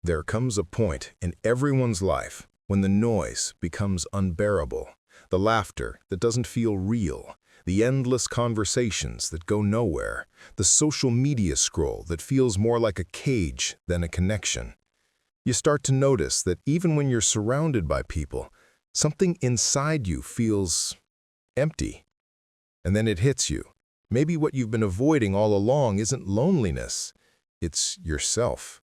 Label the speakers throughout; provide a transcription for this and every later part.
Speaker 1: There comes a point in everyone's life when the noise becomes unbearable, the laughter that doesn't feel real, the endless conversations that go nowhere, the social media scroll that feels more like a cage than a connection. You start to notice that even when you're surrounded by people, something inside you feels empty. And then it hits you. Maybe what you've been avoiding all along isn't loneliness, it's yourself.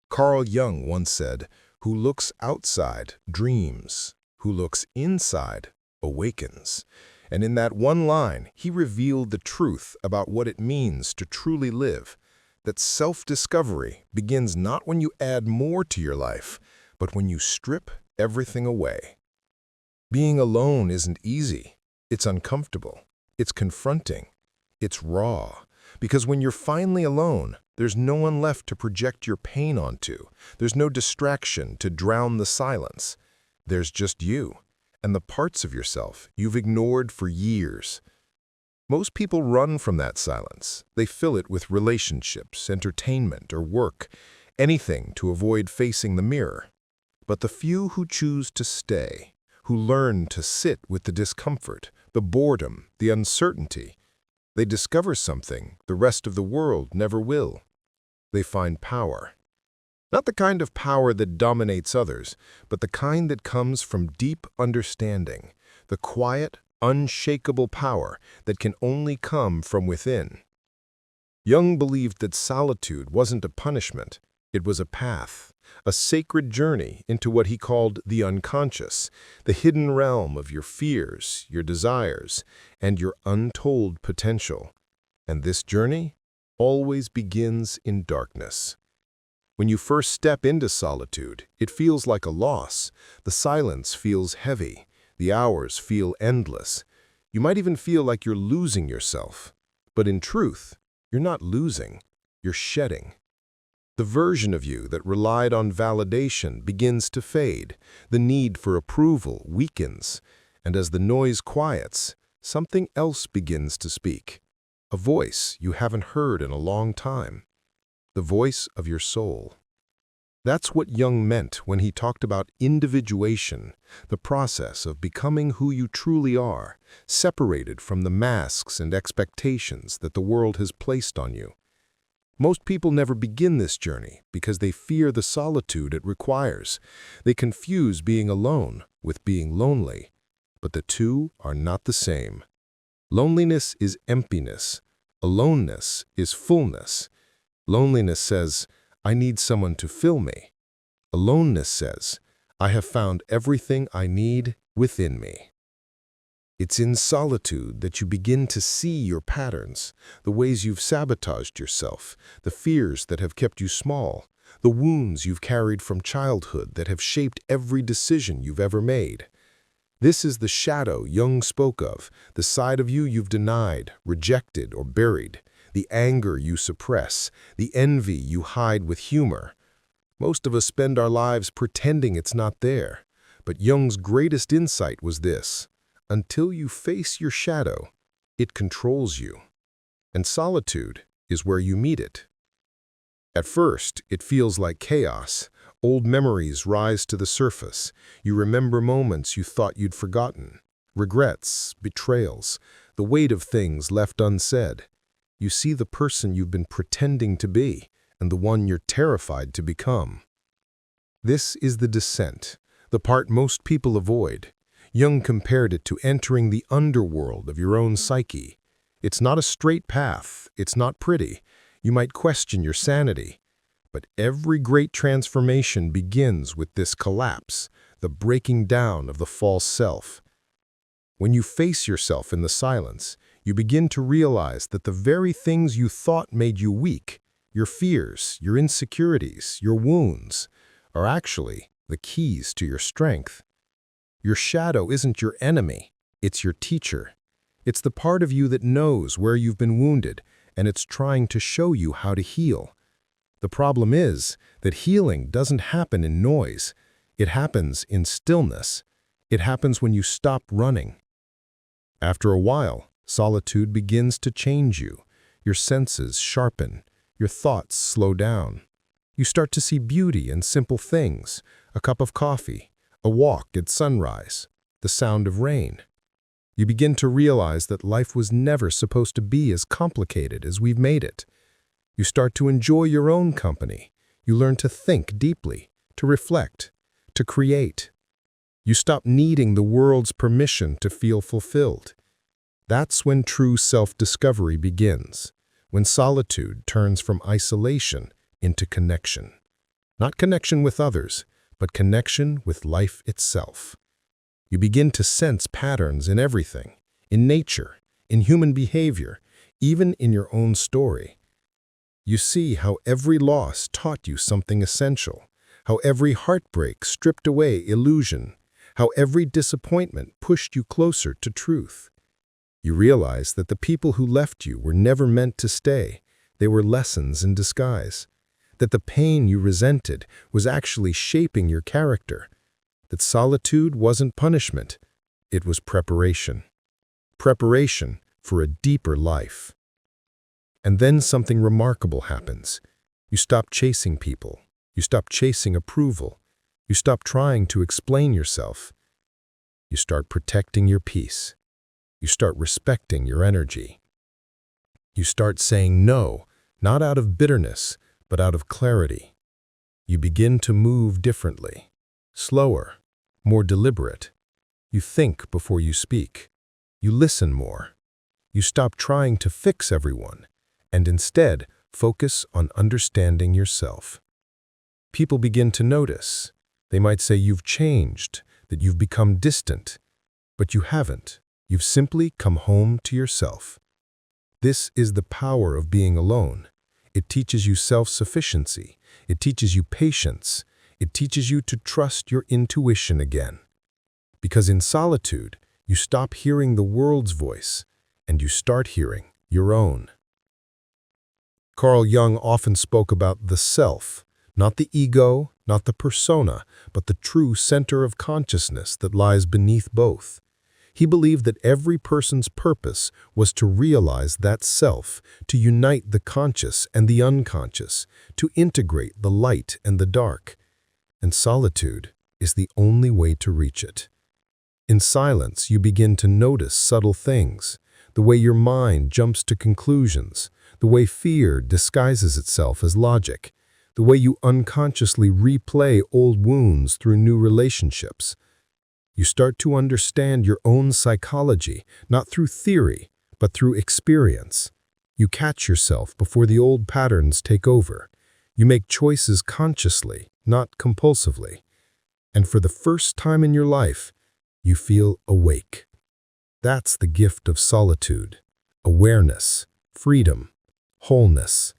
Speaker 1: Carl Jung once said, "Who looks outside dreams, who looks inside awakens." And in that one line, he revealed the truth about what it means to truly live, that self-discovery begins not when you add more to your life, but when you strip everything away. Being alone isn't easy. It's uncomfortable. It's confronting. It's raw. Because when you're finally alone, there's no one left to project your pain onto. There's no distraction to drown the silence. There's just you and the parts of yourself you've ignored for years. Most people run from that silence. They fill it with relationships, entertainment, or work, anything to avoid facing the mirror. But the few who choose to stay, who learn to sit with the discomfort, the boredom, the uncertainty, they discover something the rest of the world never will. They find power. Not the kind of power that dominates others, but the kind that comes from deep understanding, the quiet, unshakable power that can only come from within. Jung believed that solitude wasn't a punishment, it was a path, a sacred journey into what he called the unconscious, the hidden realm of your fears, your desires, and your untold potential. And this journey always begins in darkness. When you first step into solitude, it feels like a loss. The silence feels heavy. The hours feel endless. You might even feel like you're losing yourself. But in truth, you're not losing, you're shedding. The version of you that relied on validation begins to fade. The need for approval weakens. And as the noise quiets, something else begins to speak. A voice you haven't heard in a long time. The voice of your soul. That's what Jung meant when he talked about individuation, the process of becoming who you truly are, separated from the masks and expectations that the world has placed on you. Most people never begin this journey because they fear the solitude it requires. They confuse being alone with being lonely, but the two are not the same. Loneliness is emptiness. Aloneness is fullness. Loneliness says, "I need someone to fill me." Aloneness says, "I have found everything I need within me." It's in solitude that you begin to see your patterns, the ways you've sabotaged yourself, the fears that have kept you small, the wounds you've carried from childhood that have shaped every decision you've ever made. This is the shadow Jung spoke of, the side of you you've denied, rejected, or buried, the anger you suppress, the envy you hide with humor. Most of us spend our lives pretending it's not there, but Jung's greatest insight was this: until you face your shadow, it controls you. And solitude is where you meet it. At first, it feels like chaos. Old memories rise to the surface. You remember moments you thought you'd forgotten. Regrets, betrayals, the weight of things left unsaid. You see the person you've been pretending to be and the one you're terrified to become. This is the descent, the part most people avoid. Jung compared it to entering the underworld of your own psyche. It's not a straight path. It's not pretty. You might question your sanity. But every great transformation begins with this collapse, the breaking down of the false self. When you face yourself in the silence, you begin to realize that the very things you thought made you weak, your fears, your insecurities, your wounds, are actually the keys to your strength. Your shadow isn't your enemy, it's your teacher. It's the part of you that knows where you've been wounded, and it's trying to show you how to heal. The problem is that healing doesn't happen in noise. It happens in stillness. It happens when you stop running. After a while, solitude begins to change you. Your senses sharpen. Your thoughts slow down.
Speaker 2: You start to see beauty in simple things: a cup of coffee, a walk at sunrise, the sound of rain. You begin to realize that life was never supposed to be as complicated as we've made it. You start to enjoy your own company. You learn to think deeply, to reflect, to create. You stop needing the world's permission to feel fulfilled. That's when true self-discovery begins, when solitude turns from isolation into connection. Not connection with others, but connection with life itself. You begin to sense patterns in everything, in nature, in human behavior, even in your own story. You see how every loss taught you something essential, how every heartbreak stripped away illusion, how every disappointment pushed you closer to truth. You realize that the people who left you were never meant to stay. They were lessons in disguise. That the pain you resented was actually shaping your character. That solitude wasn't punishment, it was preparation. Preparation for a deeper life. And then something remarkable happens. You stop chasing people. You stop chasing approval. You stop trying to explain yourself. You start protecting your peace. You start respecting your energy. You start saying no, not out of bitterness, but out of clarity. You begin to move differently, slower, more deliberate. You think before you speak. You listen more. You stop trying to fix everyone, and instead focus on understanding yourself. People begin to notice. They might say you've changed, that you've become distant, but you haven't. You've simply come home to yourself. This is the power of being alone. It teaches you self-sufficiency. It teaches you patience. It teaches you to trust your intuition again. Because in solitude, you stop hearing the world's voice, and you start hearing your own. Carl Jung often spoke about the self, not the ego, not the persona, but the true center of consciousness that lies beneath both. He believed that every person's purpose was to realize that self, to unite the conscious and the unconscious, to integrate the light and the dark. And solitude is the only way to reach it. In silence, you begin to notice subtle things, the way your mind jumps to conclusions, the way fear disguises itself as logic, the way you unconsciously replay old wounds through new relationships. You start to understand your own psychology, not through theory, but through experience. You catch yourself before the old patterns take over. You make choices consciously, not compulsively. And for the first time in your life, you feel awake. That's the gift of solitude: awareness, freedom, wholeness.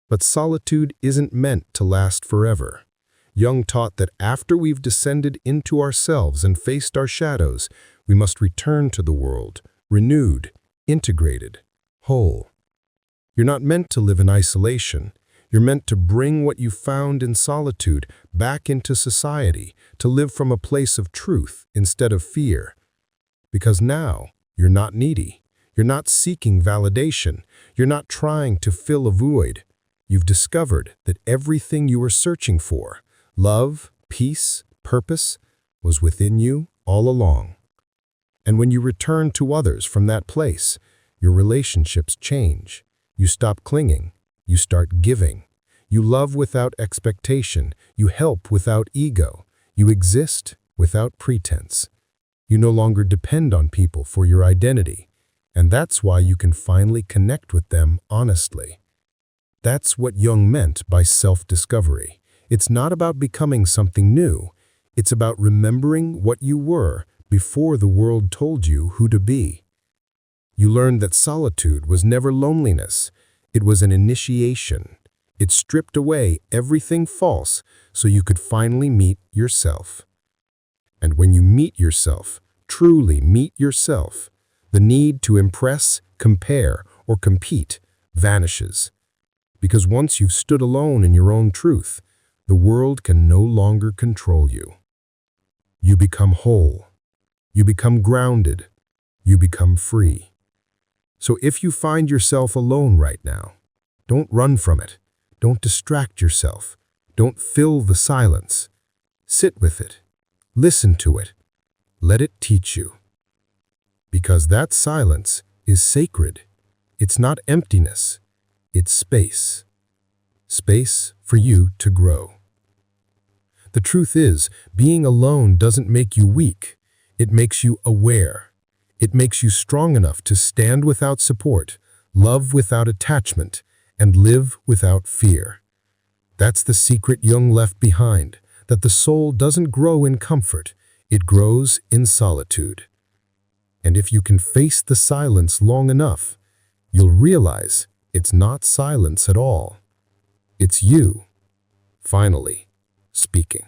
Speaker 2: But solitude isn't meant to last forever. Jung taught that after we've descended into ourselves and faced our shadows, we must return to the world, renewed, integrated, whole. You're not meant to live in isolation. You're meant to bring what you found in solitude back into society, to live from a place of truth instead of fear. Because now, you're not needy. You're not seeking validation. You're not trying to fill a void. You've discovered that everything you were searching for, love, peace, purpose, was within you all along. And when you return to others from that place, your relationships change. You stop clinging. You start giving. You love without expectation. You help without ego. You exist without pretense. You no longer depend on people for your identity. And that's why you can finally connect with them honestly. That's what Jung meant by self-discovery. It's not about becoming something new. It's about remembering what you were before the world told you who to be. You learned that solitude was never loneliness. It was an initiation. It stripped away everything false so you could finally meet yourself. And when you meet yourself, truly meet yourself, the need to impress, compare, or compete vanishes. Because once you've stood alone in your own truth, the world can no longer control you. You become whole. You become grounded. You become free. So if you find yourself alone right now, don't run from it. Don't distract yourself. Don't fill the silence. Sit with it. Listen to it. Let it teach you. Because that silence is sacred. It's not emptiness. It's space. Space for you to grow. The truth is, being alone doesn't make you weak. It makes you aware. It makes you strong enough to stand without support, love without attachment, and live without fear. That's the secret Jung left behind, that the soul doesn't grow in comfort, it grows in solitude. And if you can face the silence long enough, you'll realize it's not silence at all. It's you, finally, speaking.